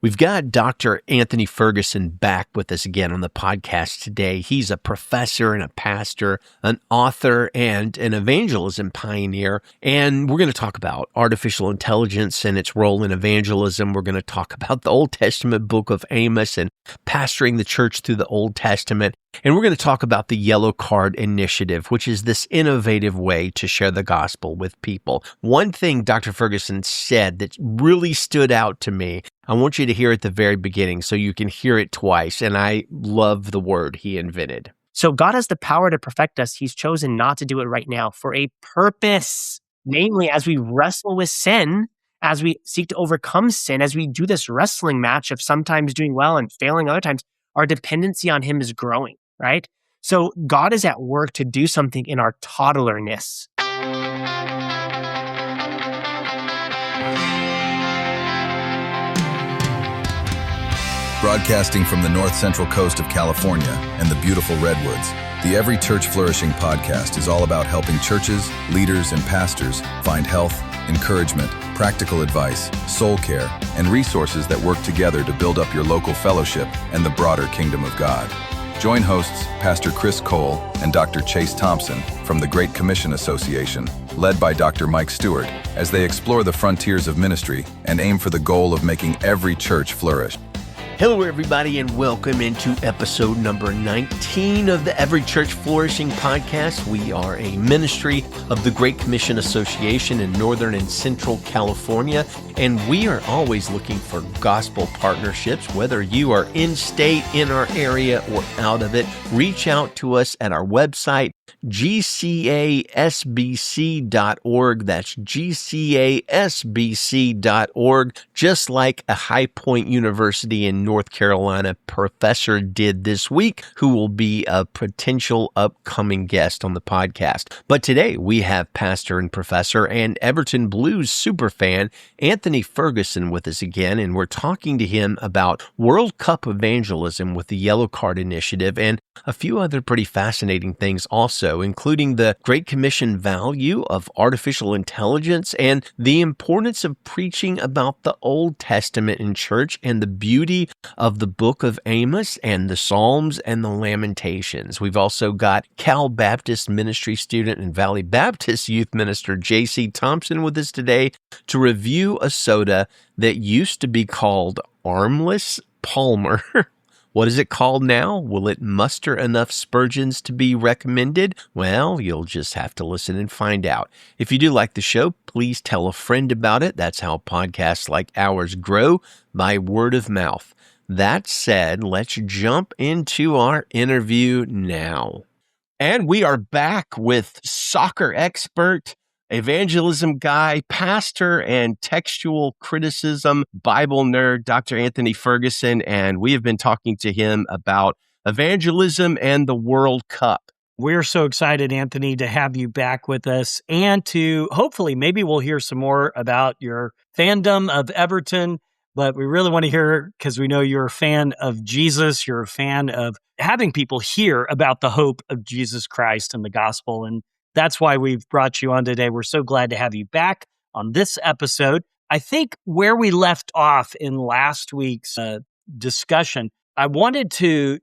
We've got Dr. Anthony Ferguson back with us again on the podcast today. He's a professor and a pastor, an author, and an evangelism pioneer. And we're going to talk about artificial intelligence and its role in evangelism. We're going to talk about the Old Testament book of Amos and pastoring the church through the Old Testament. And we're going to talk about the Yellow Card Initiative, which is this innovative way to share the gospel with people. One thing Dr. Ferguson said that really stood out to me, I want you to hear at the very beginning so you can hear it twice. And I love the word he invented. So God has the power to perfect us. He's chosen not to do it right now for a purpose. Namely, as we wrestle with sin, as we seek to overcome sin, as we do this wrestling match of sometimes doing well and failing other times, our dependency on Him is growing, right? So God is at work to do something in our toddlerness. Broadcasting from the north central coast of California and the beautiful Redwoods, the Every Church Flourishing podcast is all about helping churches, leaders, and pastors find health, encouragement, practical advice, soul care, and resources that work together to build up your local fellowship and the broader kingdom of God. Join hosts Pastor Chris Cole and Dr. JC Thompson from the Great Commission Association, led by Dr. Mike Stewart, as they explore the frontiers of ministry and aim for the goal of making every church flourish. Hello, everybody, and welcome into episode number 19 of the Every Church Flourishing podcast. We are a ministry of the Great Commission Association in Northern and Central California, and we are always looking for gospel partnerships. Whether you are in state, in our area, or out of it, reach out to us at our website, gcasbc.org. That's gcasbc.org. Just like a High Point University in North Carolina professor did this week, who will be a potential upcoming guest on the podcast. But today we have pastor and professor and Everton Blues superfan Anthony Ferguson with us again, and we're talking to him about World Cup evangelism with the Yellow Card Initiative and a few other pretty fascinating things also, including the Great Commission value of artificial intelligence and the importance of preaching about the Old Testament in church and the beauty of the book of Amos and the Psalms and the Lamentations. We've also got Cal Baptist ministry student and Valley Baptist youth minister JC Thompson with us today to review a soda that used to be called Armless Palmer. What is it called now? Will it muster enough Spurgeons to be recommended? Well, you'll just have to listen and find out. If you do like the show, please tell a friend about it. That's how podcasts like ours grow, by word of mouth. That said, let's jump into our interview now. And we are back with soccer expert, evangelism guy, pastor, and textual criticism Bible nerd, Dr. Anthony Ferguson, and we have been talking to him about evangelism and the World Cup. We're so excited, Anthony, to have you back with us and to hopefully maybe we'll hear some more about your fandom of Everton, but we really want to hear, because we know you're a fan of Jesus, you're a fan of having people hear about the hope of Jesus Christ and the gospel, and that's why we've brought you on today. We're so glad to have you back on this episode. I think where we left off in last week's discussion, I wanted to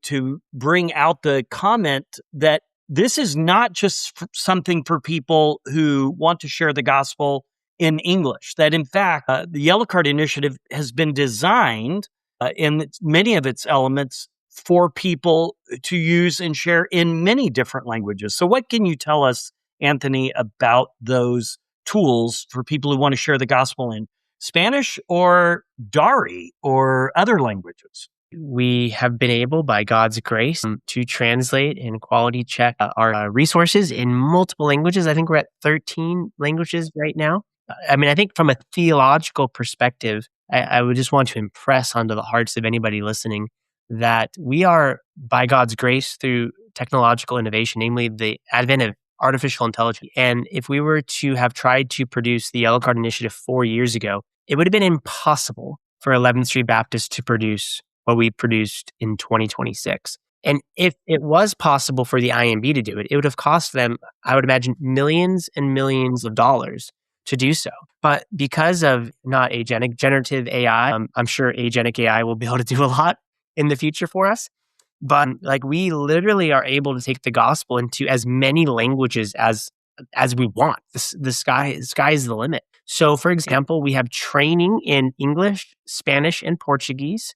bring out the comment that this is not just something for people who want to share the gospel in English, that in fact, the Yellow Card Initiative has been designed in many of its elements for people to use and share in many different languages. So what can you tell us, Anthony, about those tools for people who want to share the gospel in Spanish or Dari or other languages? We have been able, by God's grace, to translate and quality check our resources in multiple languages. I think we're at 13 languages right now. I mean, I think from a theological perspective, I would just want to impress onto the hearts of anybody listening that we are, by God's grace, through technological innovation, namely the advent of artificial intelligence. And if we were to have tried to produce the Yellow Card Initiative 4 years ago, it would have been impossible for 11th Street Baptist to produce what we produced in 2026. And if it was possible for the IMB to do it, it would have cost them, I would imagine, millions and millions of dollars to do so. But because of not agenic, generative AI, I'm sure agenic AI will be able to do a lot in the future for us. But like we literally are able to take the gospel into as many languages as we want. The sky is the limit. So for example, we have training in English, Spanish, and Portuguese.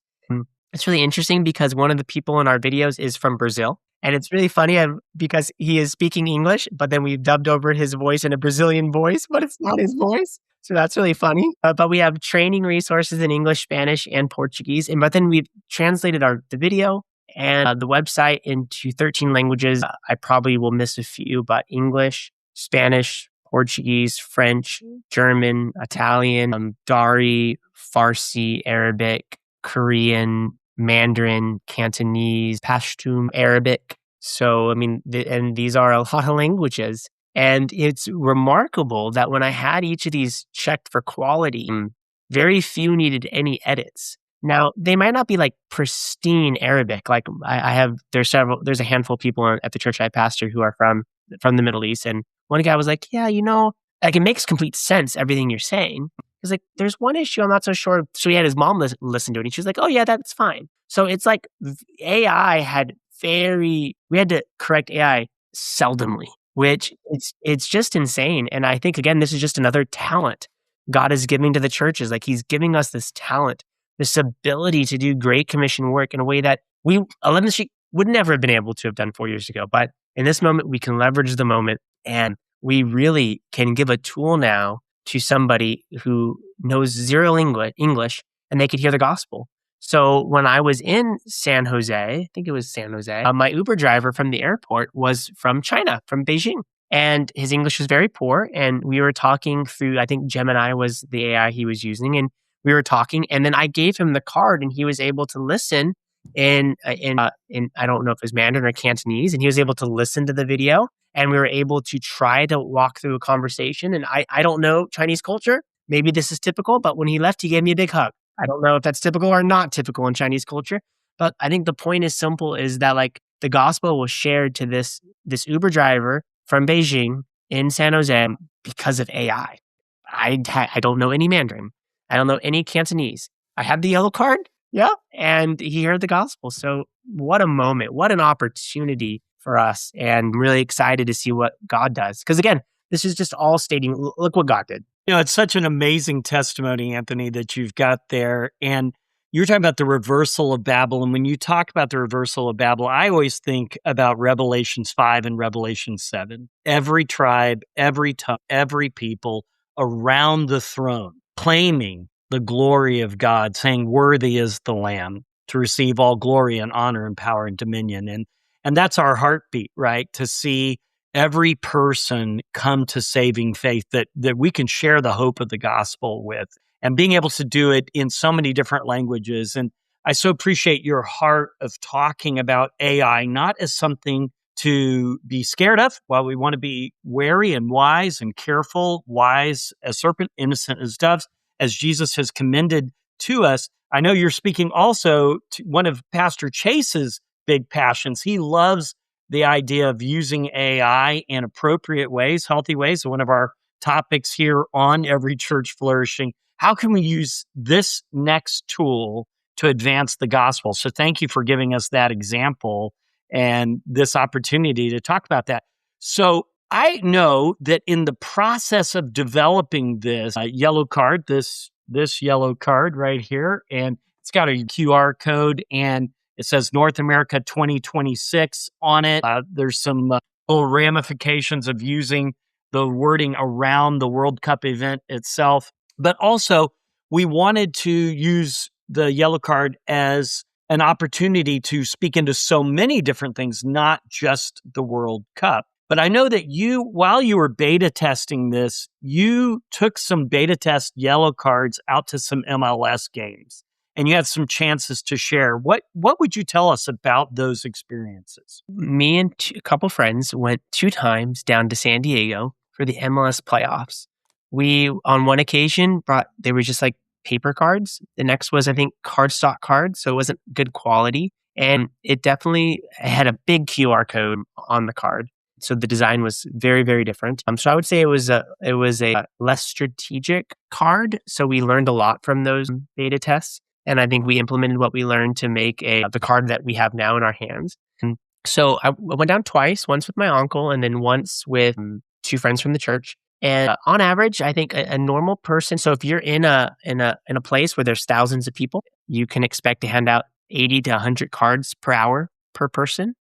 It's really interesting because one of the people in our videos is from Brazil. And it's really funny because he is speaking English, but then we've dubbed over his voice in a Brazilian voice, but it's not his voice. So that's really funny. But we have training resources in English, Spanish, and Portuguese. But then we've translated the video and the website into 13 languages. I probably will miss a few, but English, Spanish, Portuguese, French, German, Italian, Dari, Farsi, Arabic, Korean, Mandarin, Cantonese, Pashtun, Arabic. So, I mean, and these are a lot of languages. And it's remarkable that when I had each of these checked for quality, very few needed any edits. Now, they might not be like pristine Arabic. Like there's a handful of people at the church I pastor who are from the Middle East. And one guy was like, yeah, like it makes complete sense, everything you're saying. He's like, there's one issue I'm not so sure. So he had his mom listen to it. And she was like, oh yeah, that's fine. So it's like AI we had to correct AI seldomly, which it's just insane. And I think, again, this is just another talent God is giving to the churches. Like he's giving us this talent, this ability to do Great Commission work in a way that 11th Street would never have been able to have done 4 years ago. But in this moment, we can leverage the moment and we really can give a tool now to somebody who knows zero English and they could hear the gospel. So when I was in San Jose, I think it was San Jose, my Uber driver from the airport was from China, from Beijing. And his English was very poor. And we were talking through, I think Gemini was the AI he was using. And we were talking. And then I gave him the card and he was able to listen in I don't know if it was Mandarin or Cantonese. And he was able to listen to the video. And we were able to try to walk through a conversation. And I don't know Chinese culture. Maybe this is typical, but when he left, he gave me a big hug. I don't know if that's typical or not typical in Chinese culture. But I think the point is simple, is that like the gospel was shared to this Uber driver from Beijing in San Jose because of AI. I don't know any Mandarin. I don't know any Cantonese. I had the yellow card. Yeah. And he heard the gospel. So what a moment, what an opportunity for us. And I'm really excited to see what God does. Because again, this is just all stating, look what God did. It's such an amazing testimony, Anthony, that you've got there. And you're talking about the reversal of Babel. And when you talk about the reversal of Babel, I always think about Revelations 5 and Revelation 7. Every tribe, every tongue, every people around the throne claiming the glory of God, saying, worthy is the Lamb to receive all glory and honor and power and dominion. And that's our heartbeat, right? To see every person come to saving faith that we can share the hope of the gospel with, and being able to do it in so many different languages. And I so appreciate your heart of talking about AI, not as something to be scared of, while we want to be wary and wise and careful, wise as serpent, innocent as doves, as Jesus has commended to us. I know you're speaking also to one of Pastor Chase's big passions. He loves the idea of using AI in appropriate ways, healthy ways. So one of our topics here on Every Church Flourishing, how can we use this next tool to advance the gospel? So thank you for giving us that example and this opportunity to talk about that. So I know that in the process of developing this yellow card, this yellow card right here, and it's got a QR code and it says North America 2026 on it. There's some little ramifications of using the wording around the World Cup event itself. But also, we wanted to use the yellow card as an opportunity to speak into so many different things, not just the World Cup. But I know that while you were beta testing this, you took some beta test yellow cards out to some MLS games. And you had some chances to share. What would you tell us about those experiences? Me and a couple friends went 2 times down to San Diego for the MLS playoffs. We, on one occasion, they were just like paper cards. The next was, I think, cardstock cards. So it wasn't good quality. And it definitely had a big QR code on the card. So the design was very, very different. So I would say it was a less strategic card. So we learned a lot from those beta tests. And I think we implemented what we learned to make the card that we have now in our hands. And so I went down twice, once with my uncle and then once with two friends from the church. And on average, I think a normal person, so if you're in a place where there's thousands of people, you can expect to hand out 80 to 100 cards per hour per person.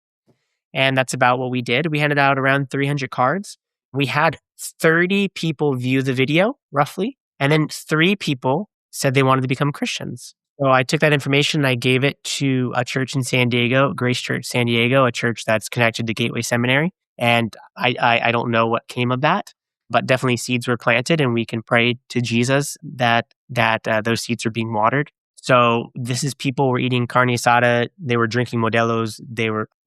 And that's about what we did. We handed out around 300 cards. We had 30 people view the video, roughly. And then 3 people said they wanted to become Christians. So I took that information and I gave it to a church in San Diego, Grace Church San Diego, a church that's connected to Gateway Seminary. And I don't know what came of that, but definitely seeds were planted, and we can pray to Jesus that those seeds are being watered. So this is people were eating carne asada, they were drinking Modelo's,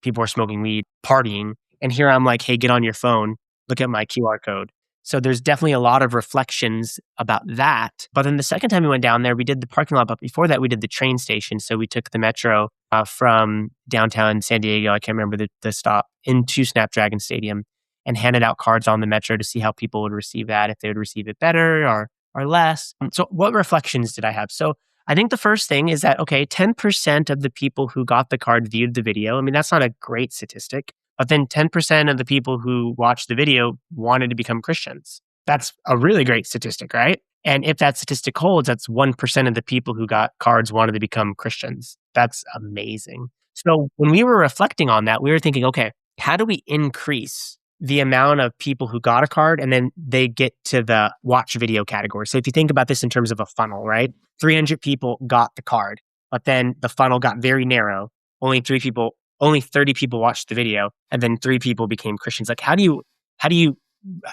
people were smoking weed, partying. And here I'm like, hey, get on your phone, look at my QR code. So there's definitely a lot of reflections about that. But then the second time we went down there, we did the parking lot. But before that, we did the train station. So we took the metro from downtown San Diego, I can't remember the stop, into Snapdragon Stadium and handed out cards on the metro to see how people would receive that, if they would receive it better or less. So what reflections did I have? So I think the first thing is that, okay, 10% of the people who got the card viewed the video. I mean, that's not a great statistic. But then 10% of the people who watched the video wanted to become Christians. That's a really great statistic, right? And if that statistic holds, that's 1% of the people who got cards wanted to become Christians. That's amazing. So when we were reflecting on that, we were thinking, okay, how do we increase the amount of people who got a card and then they get to the watch video category? So if you think about this in terms of a funnel, right? 300 people got the card, but then the funnel got very narrow. Only 30 people watched the video, and then 3 people became Christians. Like,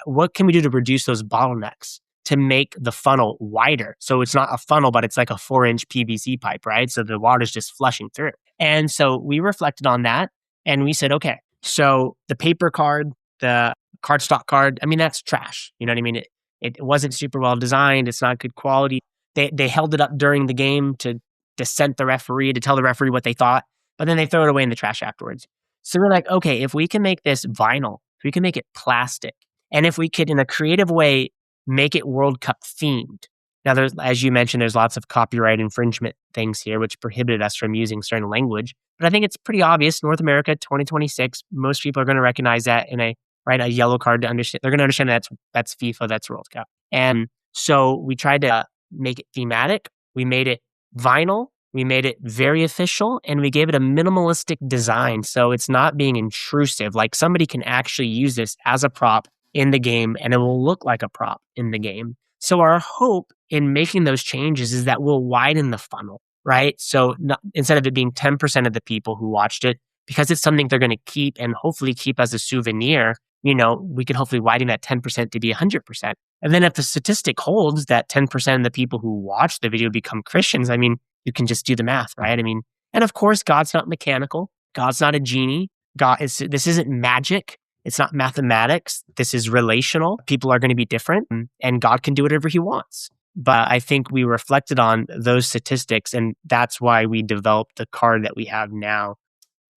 what can we do to reduce those bottlenecks to make the funnel wider? So it's not a funnel, but it's like a 4-inch PVC pipe, right? So the water's just flushing through. And so we reflected on that and we said, okay, so the paper card, the cardstock card, I mean, that's trash. You know what I mean? It wasn't super well designed. It's not good quality. They held it up during the game to dissent the referee, to tell the referee what they thought. But then they throw it away in the trash afterwards. So we're like, okay, if we can make this vinyl, if we can make it plastic, and if we could, in a creative way, make it World Cup themed. Now, as you mentioned, there's lots of copyright infringement things here, which prohibited us from using certain language. But I think it's pretty obvious, North America, 2026, most people are going to recognize that in a yellow card to understand. They're going to understand that's FIFA, that's World Cup. And so we tried to make it thematic. We made it vinyl. We made it very official, and we gave it a minimalistic design. So it's not being intrusive. Like, somebody can actually use this as a prop in the game, and it will look like a prop in the game. So our hope in making those changes is that we'll widen the funnel, right? So instead of it being 10% of the people who watched it, because it's something they're going to keep and hopefully keep as a souvenir, we could hopefully widen that 10% to be 100%. And then if the statistic holds that 10% of the people who watch the video become Christians, I mean, you can just do the math, right? I mean, and of course, God's not mechanical. God's not a genie. This isn't magic. It's not mathematics. This is relational. People are going to be different, and God can do whatever he wants. But I think we reflected on those statistics, and that's why we developed the card that we have now.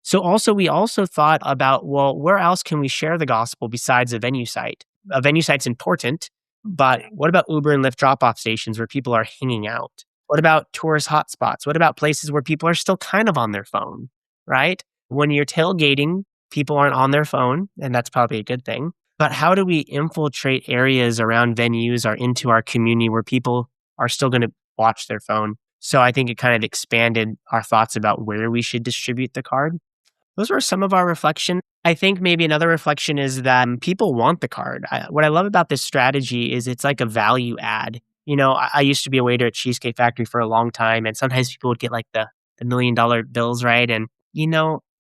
So we also thought about, well, where else can we share the gospel besides a venue site? A venue site's important, but what about Uber and Lyft drop-off stations where people are hanging out? What about tourist hotspots? What about places where people are still kind of on their phone, right? When you're tailgating, people aren't on their phone, and that's probably a good thing. But how do we infiltrate areas around venues or into our community where people are still going to watch their phone? So I think it kind of expanded our thoughts about where we should distribute the card. Those were some of our reflection. I think maybe another reflection is that people want the card. What I love about this strategy is it's like a value add. I used to be a waiter at Cheesecake Factory for a long time, and sometimes people would get like the $1 million bills, right? And,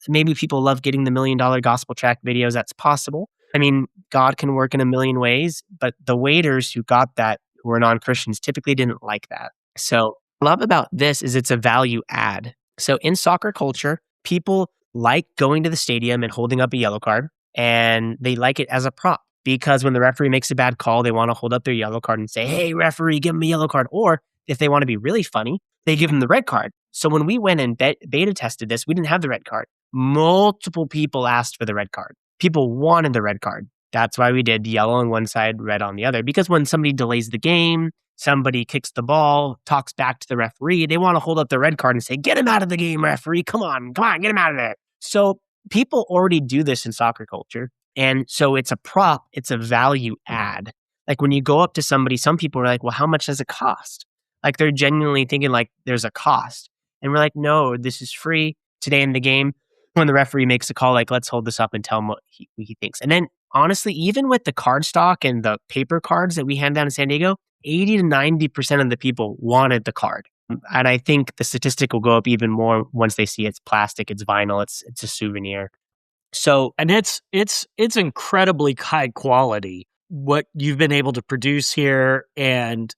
maybe people love getting the $1 million gospel tract videos. That's possible. I mean, God can work in a million ways, but the waiters who got that, who were non-Christians, typically didn't like that. So what I love about this is it's a value add. So in soccer culture, people like going to the stadium and holding up a yellow card, and they like it as a prop. Because when the referee makes a bad call, they want to hold up their yellow card and say, hey, referee, give him a yellow card. Or if they want to be really funny, they give him the red card. So when we went and beta tested this, we didn't have the red card. Multiple people asked for the red card. People wanted the red card. That's why we did yellow on one side, red on the other. Because when somebody delays the game, somebody kicks the ball, talks back to the referee, they want to hold up the red card and say, get him out of the game, referee. Come on, get him out of there. So people already do this in soccer culture. And so it's a prop, it's a value add. Like when you go up to somebody, some people are like, well, how much does it cost? Like they're genuinely thinking like there's a cost. And we're like, no, this is free today in the game. When the referee makes a call, like, let's hold this up and tell him what he thinks. And then honestly, even with the card stock and the paper cards that we hand down in San Diego, 80 to 90% of the people wanted the card. And I think the statistic will go up even more once they see it's plastic, it's vinyl, it's a souvenir. So, and it's incredibly high quality what you've been able to produce here, and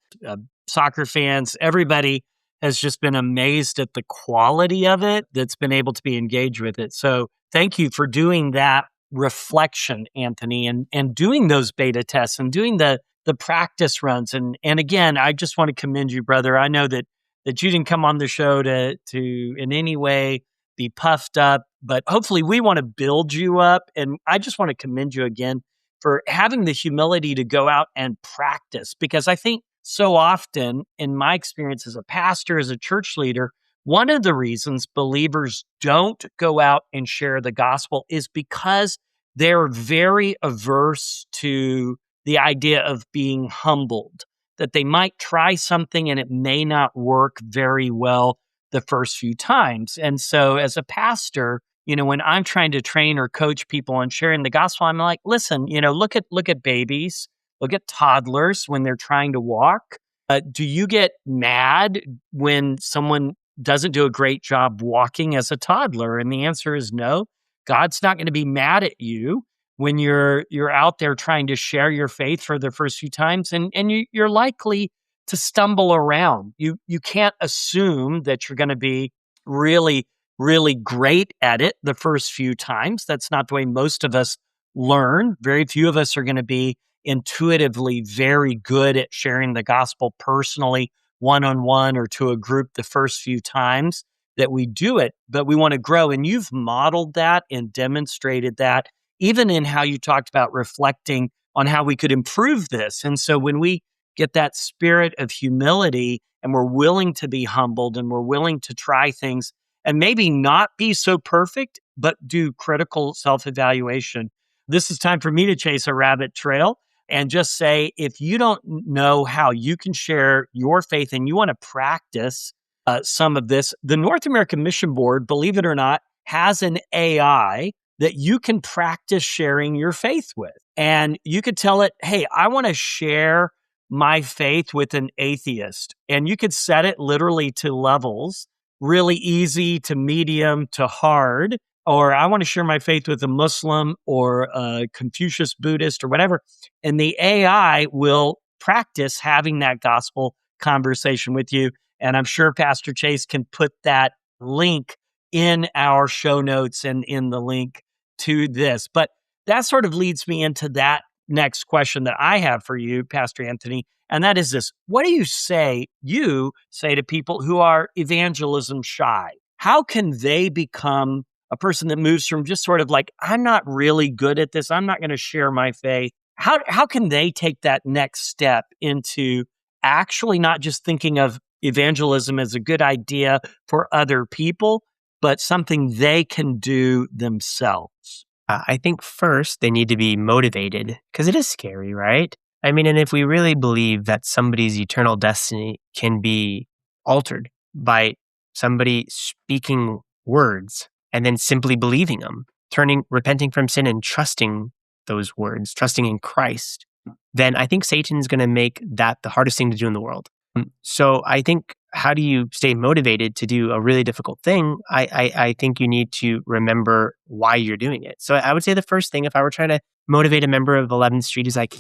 soccer fans, everybody has just been amazed at the quality of it that's been able to be engaged with it. So thank you for doing that reflection, Anthony, and doing those beta tests and doing the practice runs. And again, I just want to commend you, brother. I know that you didn't come on the show to in any way be puffed up, but hopefully we want to build you up. And I just want to commend you again for having the humility to go out and practice, because I think so often, in my experience as a pastor, as a church leader, one of the reasons believers don't go out and share the gospel is because they're very averse to the idea of being humbled, that they might try something and it may not work very well the first few times. And so as a pastor, when I'm trying to train or coach people on sharing the gospel, I'm like, listen, look at babies. Look at toddlers when they're trying to walk. Do you get mad when someone doesn't do a great job walking as a toddler? And the answer is no. God's not going to be mad at you when you're out there trying to share your faith for the first few times, and you're likely to stumble around. You can't assume that you're going to be really, really great at it the first few times. That's not the way most of us learn. Very few of us are going to be intuitively very good at sharing the gospel personally, one-on-one or to a group the first few times that we do it, but we want to grow. And you've modeled that and demonstrated that, even in how you talked about reflecting on how we could improve this. And so when we get that spirit of humility and we're willing to be humbled and we're willing to try things and maybe not be so perfect, but do critical self-evaluation, this is time for me to chase a rabbit trail and just say, if you don't know how you can share your faith and you want to practice some of this, the North American Mission Board, believe it or not, has an AI that you can practice sharing your faith with. And you could tell it, hey, I want to share my faith with an atheist. And you could set it literally to levels, really easy to medium to hard. Or I want to share my faith with a Muslim or a Confucius Buddhist or whatever. And the AI will practice having that gospel conversation with you. And I'm sure Pastor Chase can put that link in our show notes and in the link to this. But that sort of leads me into that next question that I have for you, Pastor Anthony. And that is this: what do you say to people who are evangelism shy? How can they become a person that moves from just sort of like, I'm not really good at this, I'm not going to share my faith? How can they take that next step into actually not just thinking of evangelism as a good idea for other people, but something they can do themselves? I think first they need to be motivated, because it is scary, right? I mean, and if we really believe that somebody's eternal destiny can be altered by somebody speaking words and then simply believing them, repenting from sin and trusting those words, trusting in Christ, then I think Satan's going to make that the hardest thing to do in the world. So I think, how do you stay motivated to do a really difficult thing? I think you need to remember why you're doing it. So I would say the first thing, if I were trying to motivate a member of 11th Street, is like,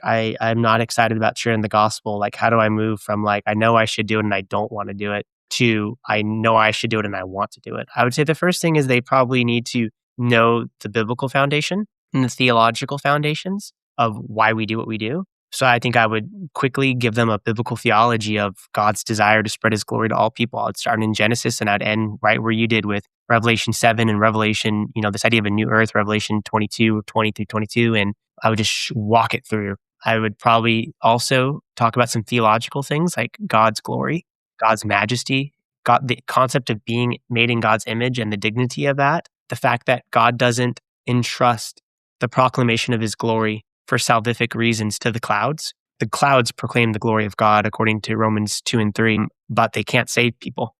I'm not excited about sharing the gospel. Like, how do I move from like, I know I should do it and I don't want to do it, to I know I should do it and I want to do it? I would say the first thing is they probably need to know the biblical foundation and the theological foundations of why we do what we do. So I think I would quickly give them a biblical theology of God's desire to spread his glory to all people. I'd start in Genesis and I'd end right where you did with Revelation 7 and Revelation, this idea of a new earth, Revelation 22, 20 through 22. And I would just walk it through. I would probably also talk about some theological things like God's glory, God's majesty, God, the concept of being made in God's image and the dignity of that. The fact that God doesn't entrust the proclamation of his glory for salvific reasons to the clouds. The clouds proclaim the glory of God according to Romans 2 and 3, but they can't save people.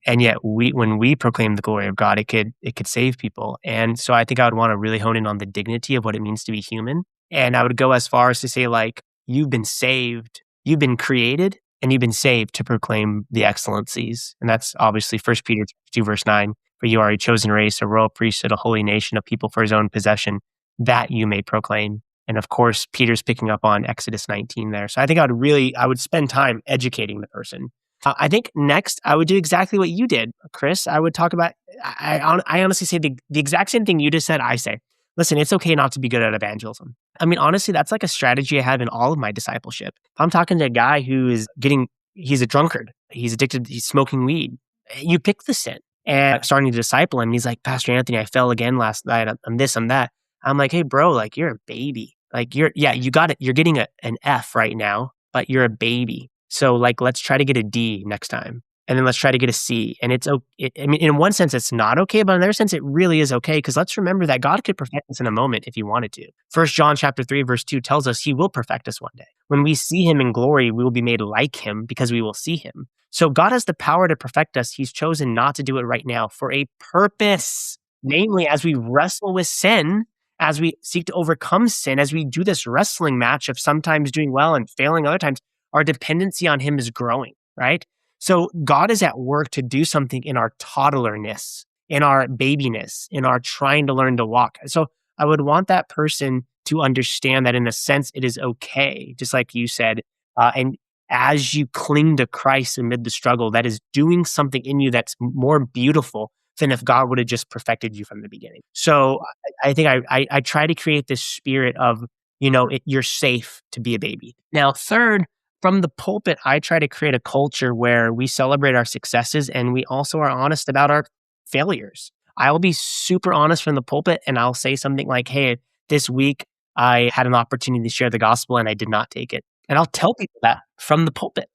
And yet when we proclaim the glory of God, it could save people. And so I think I would want to really hone in on the dignity of what it means to be human. And I would go as far as to say, like, you've been saved, you've been created, and you've been saved to proclaim the excellencies. And that's obviously 1 Peter 2 verse 9, for you are a chosen race, a royal priesthood, a holy nation, a people for his own possession, that you may proclaim. And of course, Peter's picking up on Exodus 19 there. So I think I would spend time educating the person. I think next, I would do exactly what you did, Chris. I would talk about, I honestly say the exact same thing you just said, I say. Listen, it's okay not to be good at evangelism. I mean, honestly, that's like a strategy I have in all of my discipleship. If I'm talking to a guy who he's a drunkard, he's addicted, he's smoking weed, you pick the sin. And starting to disciple him, and he's like, Pastor Anthony, I fell again last night. I'm this, I'm that. I'm like, hey, bro, like, you're a baby. Like, you got it. You're getting an F right now, but you're a baby. So, like, let's try to get a D next time. And then let's try to get a C. And it's okay. I mean, in one sense, it's not okay, but in another sense, it really is okay. Because let's remember that God could perfect us in a moment if he wanted to. 1 John chapter 3, verse 2 tells us he will perfect us one day. When we see him in glory, we will be made like him because we will see him. So God has the power to perfect us. He's chosen not to do it right now for a purpose. Namely, as we wrestle with sin, as we seek to overcome sin, as we do this wrestling match of sometimes doing well and failing other times, our dependency on him is growing, right? So God is at work to do something in our toddlerness, in our babiness, in our trying to learn to walk. So I would want that person to understand that in a sense, it is okay, just like you said. And as you cling to Christ amid the struggle, that is doing something in you that's more beautiful than if God would have just perfected you from the beginning. So I think I try to create this spirit of, you're safe to be a baby. Now, third, from the pulpit, I try to create a culture where we celebrate our successes and we also are honest about our failures. I'll be super honest from the pulpit and I'll say something like, hey, this week I had an opportunity to share the gospel and I did not take it. And I'll tell people that from the pulpit.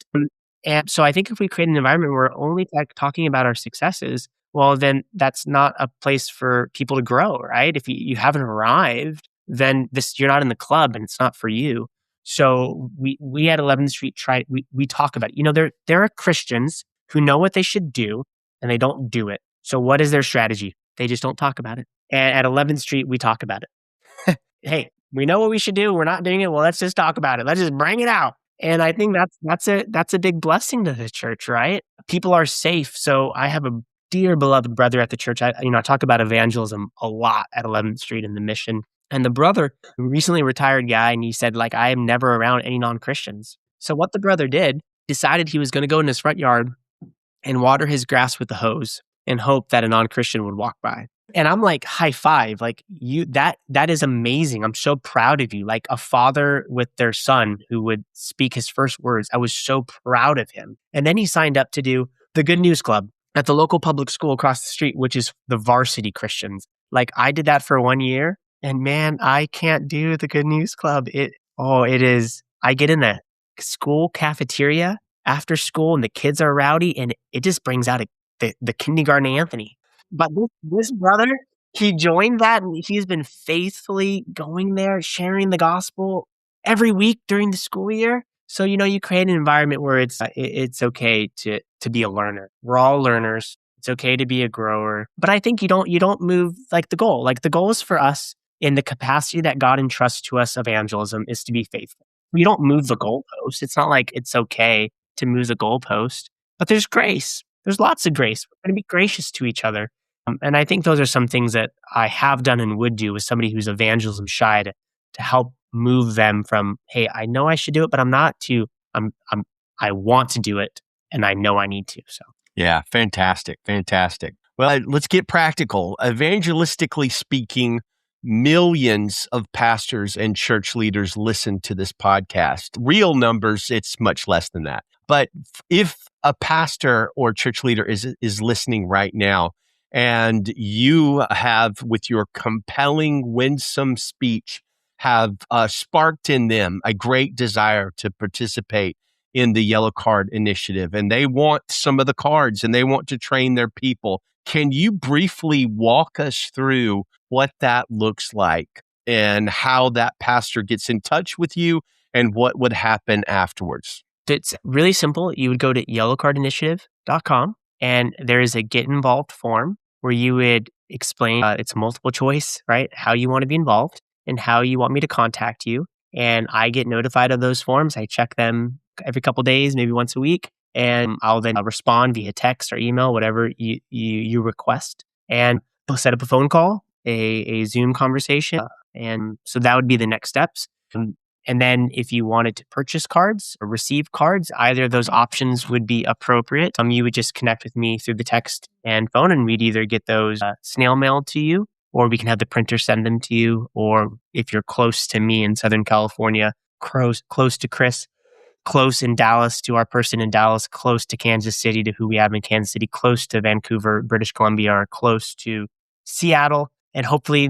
And so I think if we create an environment where we're only talking about our successes, well, then that's not a place for people to grow, right? If you haven't arrived, then you're not in the club and it's not for you. So we at 11th Street we talk about it. There are Christians who know what they should do and they don't do it. So what is their strategy? They just don't talk about it. And at 11th Street, we talk about it. Hey, we know what we should do. We're not doing it. Well, let's just talk about it. Let's just bring it out. And I think that's a big blessing to the church, right? People are safe. So I have a dear beloved brother at the church. I talk about evangelism a lot at 11th Street and the mission. And the brother, a recently retired guy, and he said, like, I am never around any non-Christians. So what the brother did, decided he was going to go in his front yard and water his grass with the hose and hope that a non-Christian would walk by. And I'm like, high five, like that is amazing. I'm so proud of you. Like a father with their son who would speak his first words. I was so proud of him. And then he signed up to do the Good News Club at the local public school across the street, which is the Varsity Christians. Like I did that for 1 year. And man, I can't do the Good News Club. It is, I get in the school cafeteria after school and the kids are rowdy and it just brings out the kindergarten Anthony. But this brother, he joined that and he's been faithfully going there, sharing the gospel every week during the school year. So, you create an environment where it's okay to be a learner. We're all learners. It's okay to be a grower. But I think you don't move like the goal. Like the goal is for us in the capacity that God entrusts to us, evangelism is to be faithful. We don't move the goalpost. It's not like it's okay to move the goalpost, but there's grace. There's lots of grace. We're going to be gracious to each other. And I think those are some things that I have done and would do with somebody who's evangelism shy to help move them from, hey, I know I should do it, but I'm not to, I want to do it and I know I need to. So. Yeah, fantastic. Well, let's get practical. Evangelistically speaking, millions of pastors and church leaders listen to this podcast. Real numbers, it's much less than that. But if a pastor or church leader is listening right now, and you have, with your compelling, winsome speech, have sparked in them a great desire to participate in the Yellow Card Initiative, and they want some of the cards and they want to train their people, can you briefly walk us through what that looks like and how that pastor gets in touch with you and what would happen afterwards? It's really simple. You would go to yellowcardinitiative.com and there is a get involved form where you would explain, it's multiple choice, right? How you want to be involved and how you want me to contact you. And I get notified of those forms. I check them every couple of days, maybe once a week. And I'll then respond via text or email, whatever you request. And we'll set up a phone call, a Zoom conversation. And so that would be the next steps. And then if you wanted to purchase cards or receive cards, either of those options would be appropriate. You would just connect with me through the text and phone, and we'd either get those snail mailed to you, or we can have the printer send them to you. Or if you're close to me in Southern California, close to Chris, close in Dallas to our person in Dallas, close to Kansas City to who we have in Kansas City, close to Vancouver, British Columbia, or close to Seattle, and hopefully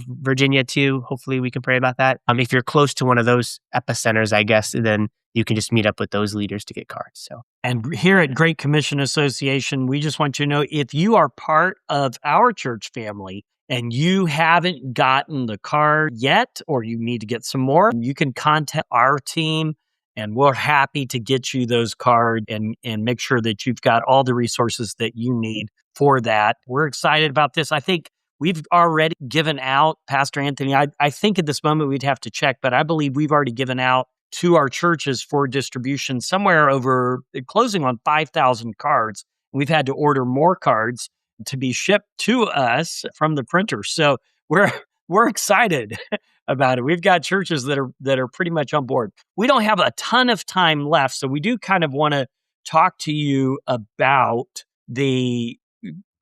Virginia too. Hopefully we can pray about that. If you're close to one of those epicenters, I guess, then you can just meet up with those leaders to get cards. So, and here at Great Commission Association, we just want you to know, if you are part of our church family and you haven't gotten the card yet, or you need to get some more, you can contact our team. And we're happy to get you those cards and make sure that you've got all the resources that you need for that. We're excited about this. I think we've already given out, Pastor Anthony, I think at this moment we'd have to check, but I believe we've already given out to our churches for distribution somewhere over closing on 5,000 cards. We've had to order more cards to be shipped to us from the printer. So we're excited about it. We've got churches that are pretty much on board. We don't have a ton of time left, so we do kind of want to talk to you about the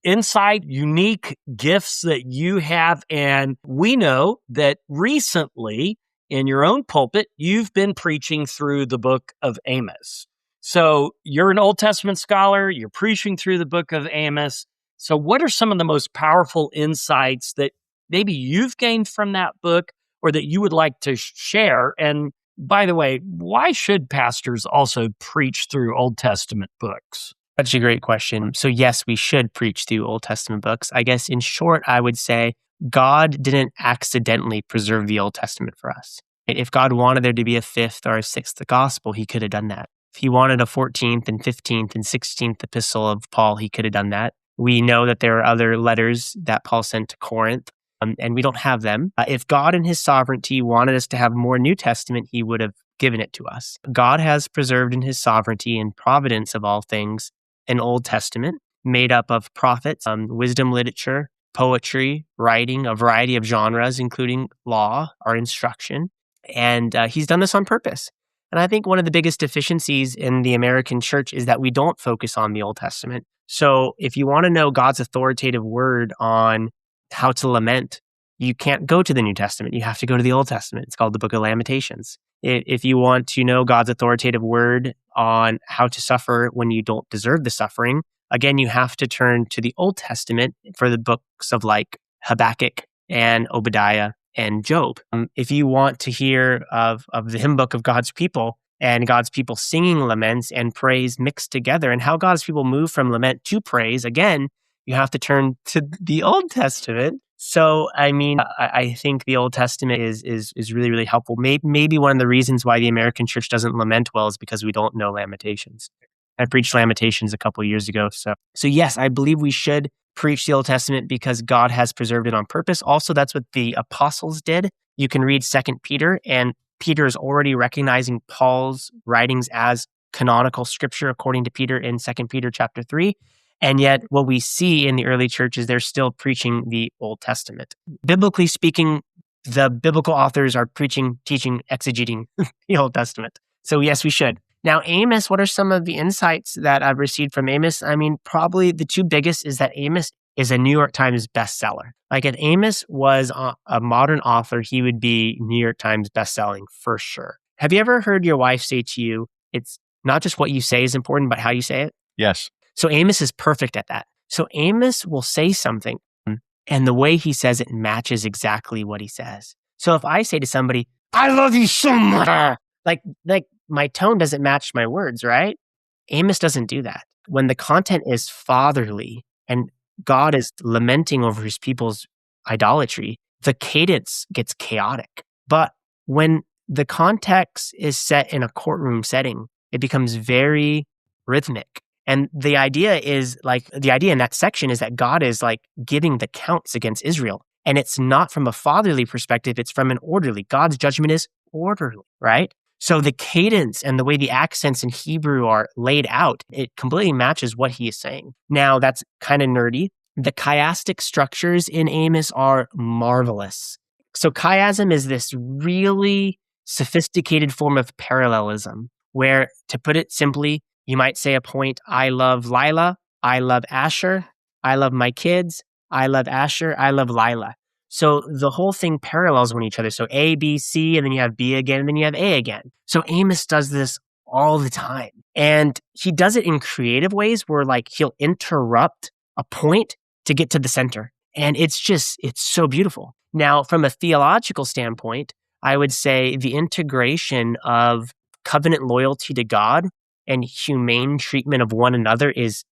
insight, unique gifts that you have. And we know that recently in your own pulpit, you've been preaching through the book of Amos. So you're an Old Testament scholar, you're preaching through the book of Amos. So what are some of the most powerful insights that maybe you've gained from that book or that you would like to share? And by the way, why should pastors also preach through Old Testament books? That's a great question. So yes, we should preach through Old Testament books. I guess in short, I would say God didn't accidentally preserve the Old Testament for us. If God wanted there to be a fifth or a sixth gospel, he could have done that. If he wanted a 14th and 15th and 16th epistle of Paul, he could have done that. We know that there are other letters that Paul sent to Corinth, and we don't have them. If God in his sovereignty wanted us to have more New Testament, he would have given it to us. God has preserved in his sovereignty and providence of all things an Old Testament made up of prophets, wisdom literature, poetry, writing, a variety of genres, including law or instruction. And he's done this on purpose. And I think one of the biggest deficiencies in the American church is that we don't focus on the Old Testament. So if you want to know God's authoritative word on how to lament, you can't go to the New Testament. You have to go to the Old Testament. It's called the book of Lamentations. If you want to know God's authoritative word on how to suffer when you don't deserve the suffering, again, you have to turn to the Old Testament for the books of like Habakkuk and Obadiah and Job. If you want to hear of the hymn book of God's people and God's people singing laments and praise mixed together and how God's people move from lament to praise, again, you have to turn to the Old Testament. So, I mean, I think the Old Testament is really, really helpful. Maybe one of the reasons why the American church doesn't lament well is because we don't know Lamentations. I preached Lamentations a couple of years ago. So yes, I believe we should preach the Old Testament because God has preserved it on purpose. Also, that's what the apostles did. You can read 2 Peter, and Peter is already recognizing Paul's writings as canonical scripture, according to Peter in 2 Peter chapter 3. And yet what we see in the early church is they're still preaching the Old Testament. Biblically speaking, the biblical authors are preaching, teaching, exegeting the Old Testament. So yes, we should. Now, Amos, what are some of the insights that I've received from Amos? I mean, probably the two biggest is that Amos is a New York Times bestseller. Like if Amos was a modern author, he would be New York Times bestselling for sure. Have you ever heard your wife say to you, it's not just what you say is important, but how you say it? Yes. So Amos is perfect at that. So Amos will say something and the way he says it matches exactly what he says. So if I say to somebody, I love you so much, like my tone doesn't match my words, right? Amos doesn't do that. When the content is fatherly and God is lamenting over his people's idolatry, the cadence gets chaotic. But when the context is set in a courtroom setting, it becomes very rhythmic. And the idea in that section is that God is like giving the counts against Israel. And it's not from a fatherly perspective, it's from an orderly. God's judgment is orderly, right? So the cadence and the way the accents in Hebrew are laid out, it completely matches what he is saying. Now, that's kind of nerdy. The chiastic structures in Amos are marvelous. So chiasm is this really sophisticated form of parallelism, where, to put it simply, you might say a point, I love Lila, I love Asher, I love my kids, I love Asher, I love Lila. So the whole thing parallels one each other. So A, B, C, and then you have B again, and then you have A again. So Amos does this all the time. And he does it in creative ways where like he'll interrupt a point to get to the center. And it's so beautiful. Now, from a theological standpoint, I would say the integration of covenant loyalty to God and humane treatment of one another is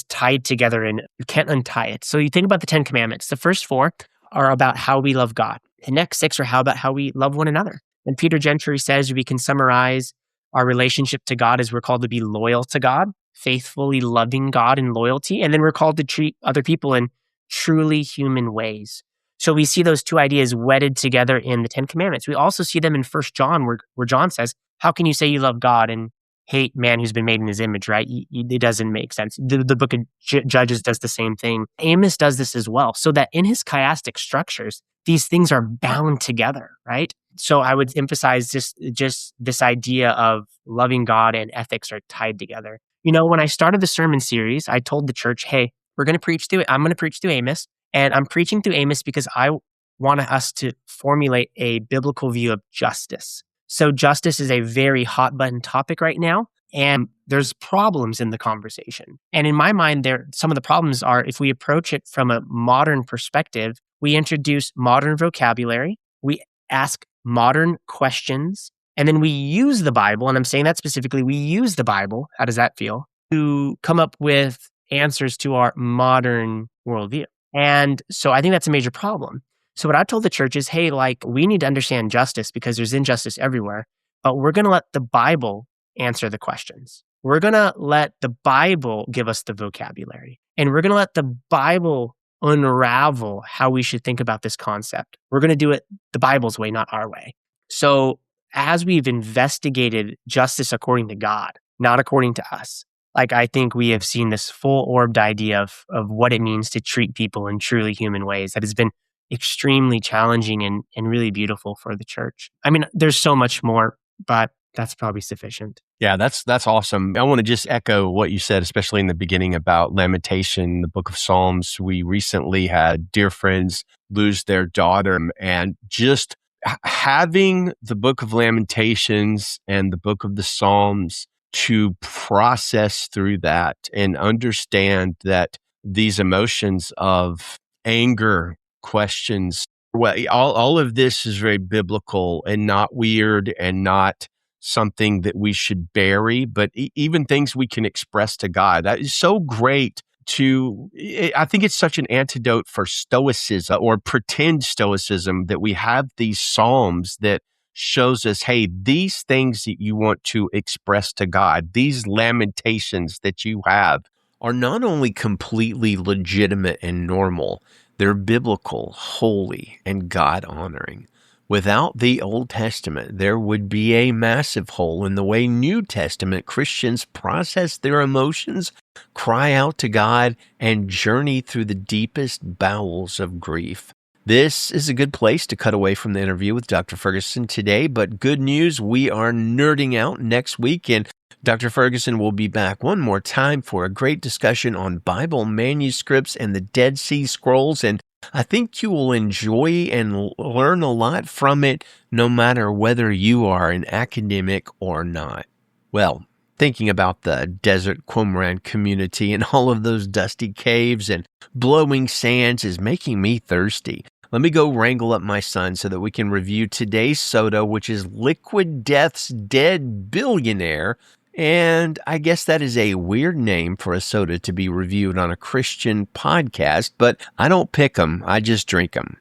tied together and you can't untie it. So you think about the 10 Commandments. The first 4 are about how we love God. The next 6 are about how we love one another. And Peter Gentry says we can summarize our relationship to God as we're called to be loyal to God, faithfully loving God in loyalty, and then we're called to treat other people in truly human ways. So we see those two ideas wedded together in the 10 Commandments. We also see them in 1 John where John says, how can you say you love God and hate man who's been made in his image, right? It doesn't make sense. The book of Judges does the same thing. Amos does this as well, so that in his chiastic structures, these things are bound together, right? So I would emphasize just this idea of loving God and ethics are tied together. You know, when I started the sermon series, I told the church, hey, I'm going to preach through Amos, and I'm preaching through Amos because I want us to formulate a biblical view of justice. So justice is a very hot button topic right now, and there's problems in the conversation. And in my mind, some of the problems are if we approach it from a modern perspective, we introduce modern vocabulary, we ask modern questions, and then we use the Bible, and I'm saying that specifically, we use the Bible, how does that feel, to come up with answers to our modern worldview. And so I think that's a major problem. So what I told the church is, hey, we need to understand justice because there's injustice everywhere, but we're going to let the Bible answer the questions. We're going to let the Bible give us the vocabulary, and we're going to let the Bible unravel how we should think about this concept. We're going to do it the Bible's way, not our way. So as we've investigated justice according to God, not according to us, I think we have seen this full-orbed idea of what it means to treat people in truly human ways that has been extremely challenging and really beautiful for the church. I mean, there's so much more, but that's probably sufficient. Yeah, that's awesome. I want to just echo what you said, especially in the beginning about Lamentation, the book of Psalms. We recently had dear friends lose their daughter, and just having the book of Lamentations and the book of the Psalms to process through that and understand that these emotions of anger, questions, well, all of this is very biblical and not weird and not something that we should bury, but even things we can express to God. That is so great I think it's such an antidote for stoicism or pretend stoicism that we have these Psalms that shows us, hey, these things that you want to express to God, these lamentations that you have are not only completely legitimate and normal, they're biblical, holy, and God-honoring. Without the Old Testament, there would be a massive hole in the way New Testament Christians process their emotions, cry out to God, and journey through the deepest bowels of grief. This is a good place to cut away from the interview with Dr. Ferguson today, but good news, we are nerding out next week, and Dr. Ferguson will be back one more time for a great discussion on Bible manuscripts and the Dead Sea Scrolls, and I think you will enjoy and learn a lot from it, no matter whether you are an academic or not. Well, thinking about the desert Qumran community and all of those dusty caves and blowing sands is making me thirsty. Let me go wrangle up my son so that we can review today's soda, which is Liquid Death's Dead Billionaire. And I guess that is a weird name for a soda to be reviewed on a Christian podcast, but I don't pick them, I just drink them.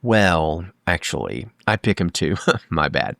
Well, actually, I pick them too. My bad.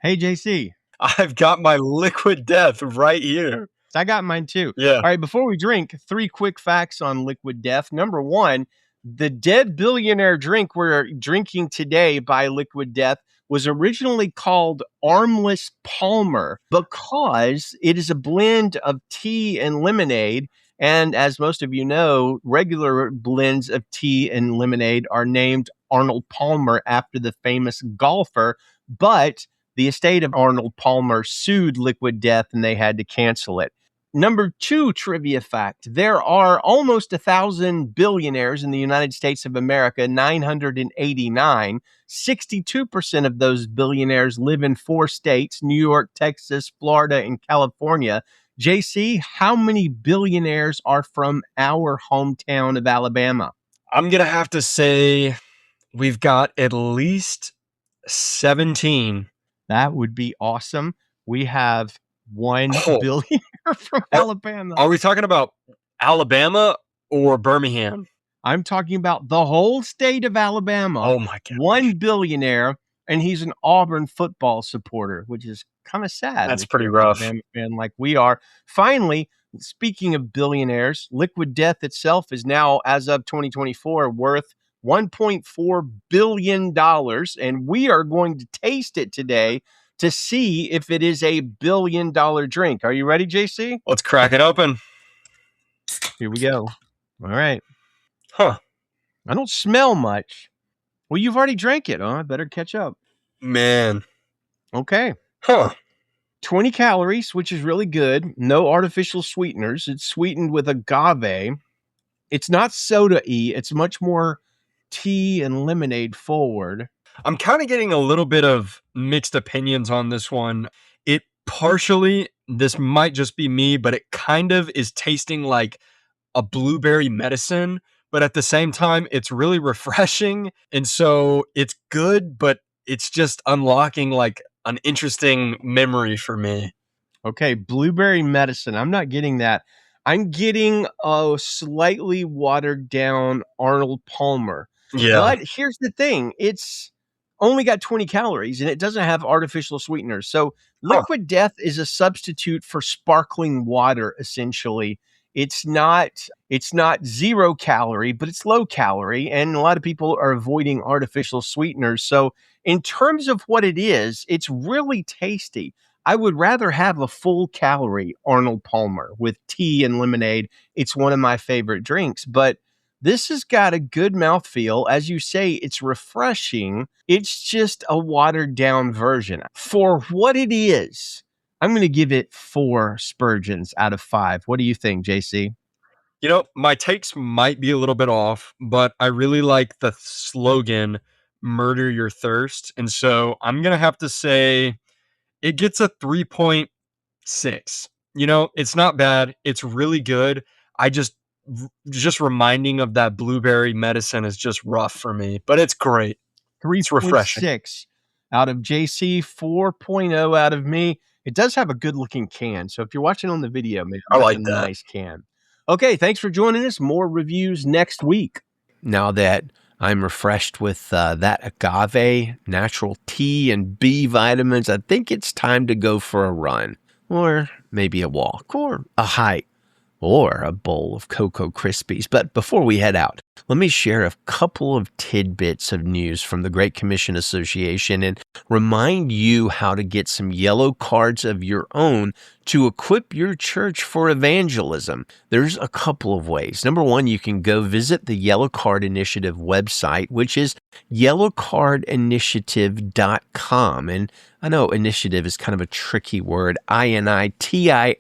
Hey, JC. I've got my Liquid Death right here. I got mine too. Yeah. All right, before we drink, 3 quick facts on Liquid Death. Number 1, the Dead Billionaire drink we're drinking today by Liquid Death was originally called Armless Palmer because it is a blend of tea and lemonade. And as most of you know, regular blends of tea and lemonade are named Arnold Palmer after the famous golfer. But the estate of Arnold Palmer sued Liquid Death and they had to cancel it. Number 2 trivia fact, there are almost 1,000 billionaires in the United States of America, 989. 62% of those billionaires live in 4 states, New York, Texas, Florida, and California. JC, how many billionaires are from our hometown of Alabama? I'm going to have to say we've got at least 17. That would be awesome. We have 1 billionaire from Alabama. Are we talking about Alabama or Birmingham? I'm talking about the whole state of Alabama. Oh my God. 1 billionaire, and he's an Auburn football supporter, which is kind of sad. That's pretty rough. And like we are. Finally, speaking of billionaires, Liquid Death itself is now, as of 2024, worth $1.4 billion, and we are going to taste it today to see if it is a $1 billion drink. Are you ready, JC? Let's crack it open. Here we go. All right. Huh. I don't smell much. Well, you've already drank it, huh? I better catch up. Man. Okay. Huh. 20 calories, which is really good. No artificial sweeteners. It's sweetened with agave. It's not soda-y. It's much more tea and lemonade forward. I'm kind of getting a little bit of mixed opinions on this one. It partially, this might just be me, but it kind of is tasting like a blueberry medicine, but at the same time, it's really refreshing. And so it's good, but it's just unlocking like an interesting memory for me. Okay, blueberry medicine. I'm not getting that. I'm getting a slightly watered down Arnold Palmer. Yeah. But here's the thing. It's only got 20 calories and it doesn't have artificial sweeteners. So Liquid Death is a substitute for sparkling water, essentially. It's not 0 calorie, but it's low calorie. And a lot of people are avoiding artificial sweeteners. So in terms of what it is, it's really tasty. I would rather have a full calorie Arnold Palmer with tea and lemonade. It's one of my favorite drinks, but this has got a good mouthfeel. As you say, it's refreshing. It's just a watered down version. For what it is, I'm going to give it 4 Spurgeons out of 5. What do you think, JC? You know, my takes might be a little bit off, but I really like the slogan, murder your thirst. And so I'm going to have to say it gets a 3.6. You know, it's not bad. It's really good. I just reminding of that blueberry medicine is just rough for me, but it's great. It's refreshing. 3.6 out of JC, 4.0 out of me. It does have a good looking can. So if you're watching on the video, maybe I like a that. Nice can. Okay, thanks for joining us. More reviews next week. Now that I'm refreshed with that agave, natural tea, and B vitamins, I think it's time to go for a run, or maybe a walk, or a hike, or a bowl of Cocoa Krispies. But before we head out, let me share a couple of tidbits of news from the Great Commission Association and remind you how to get some yellow cards of your own to equip your church for evangelism. There's a couple of ways. Number one, you can go visit the Yellow Card Initiative website, which is yellowcardinitiative.com. And I know initiative is kind of a tricky word, INITIATIVE,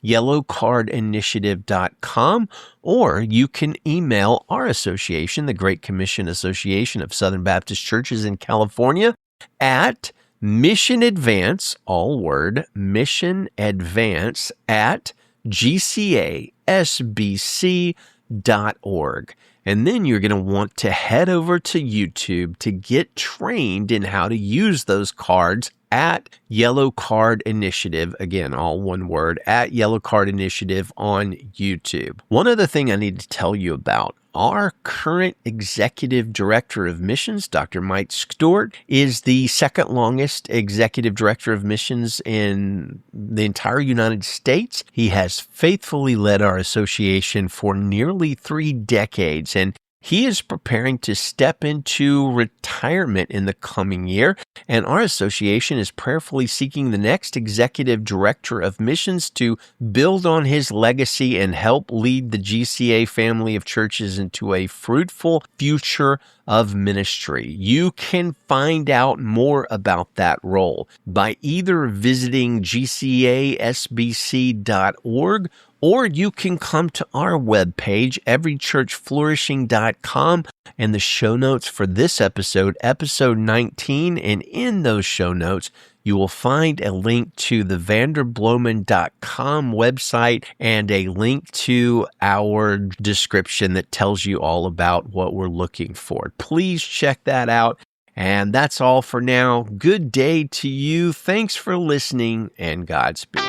yellowcardinitiative.com, or you can email our association, the Great Commission Association of Southern Baptist Churches in California, at Mission Advance, all word, Mission Advance at gcasbc.org. And then you're going to want to head over to YouTube to get trained in how to use those cards at Yellow Card Initiative. Again, all one word, at Yellow Card Initiative on YouTube. One other thing I need to tell you about. Our current executive director of missions, Dr. Mike Stewart, is the second longest executive director of missions in the entire United States. He has faithfully led our association for nearly 3 decades, and he is preparing to step into retirement in the coming year, and our association is prayerfully seeking the next executive director of missions to build on his legacy and help lead the GCA family of churches into a fruitful future of ministry. You can find out more about that role by either visiting gcasbc.org, or you can come to our webpage, everychurchflourishing.com, and the show notes for this episode, episode 19, and in those show notes, you will find a link to the vanderbloemen.com website and a link to our description that tells you all about what we're looking for. Please check that out. And that's all for now. Good day to you. Thanks for listening, and Godspeed.